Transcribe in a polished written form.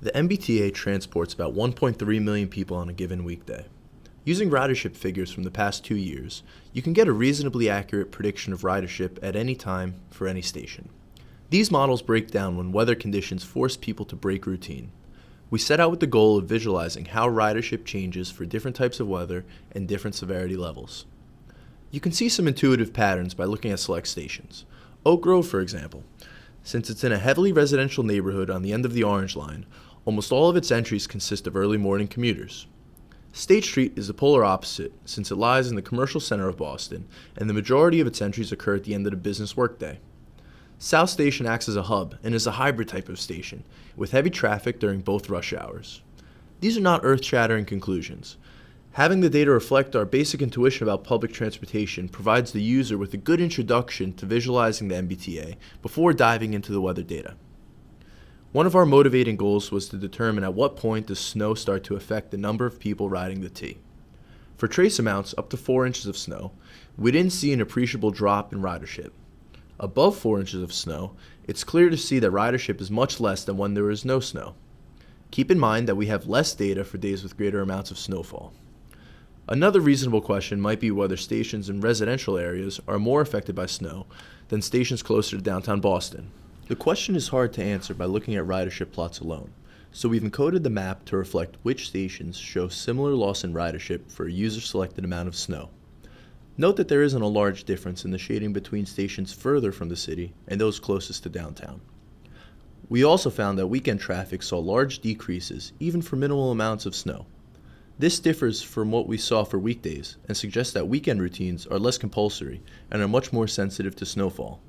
The MBTA transports about 1.3 million people on a given weekday. Using ridership figures from the past 2 years, you can get a reasonably accurate prediction of ridership at any time for any station. These models break down when weather conditions force people to break routine. We set out with the goal of visualizing how ridership changes for different types of weather and different severity levels. You can see some intuitive patterns by looking at select stations. Oak Grove, for example. Since it's in a heavily residential neighborhood on the end of the Orange Line, almost all of its entries consist of early morning commuters. State Street is the polar opposite, since it lies in the commercial center of Boston, and the majority of its entries occur at the end of the business workday. South Station acts as a hub and is a hybrid type of station, with heavy traffic during both rush hours. These are not earth-shattering conclusions. Having the data reflect our basic intuition about public transportation provides the user with a good introduction to visualizing the MBTA before diving into the weather data. One of our motivating goals was to determine at what point does snow start to affect the number of people riding the T. For trace amounts up to 4 inches of snow, we didn't see an appreciable drop in ridership. Above 4 inches of snow, it's clear to see that ridership is much less than when there is no snow. Keep in mind that we have less data for days with greater amounts of snowfall. Another reasonable question might be whether stations in residential areas are more affected by snow than stations closer to downtown Boston. The question is hard to answer by looking at ridership plots alone, so we've encoded the map to reflect which stations show similar loss in ridership for a user-selected amount of snow. Note that there isn't a large difference in the shading between stations further from the city and those closest to downtown. We also found that weekend traffic saw large decreases even for minimal amounts of snow. This differs from what we saw for weekdays and suggests that weekend routines are less compulsory and are much more sensitive to snowfall.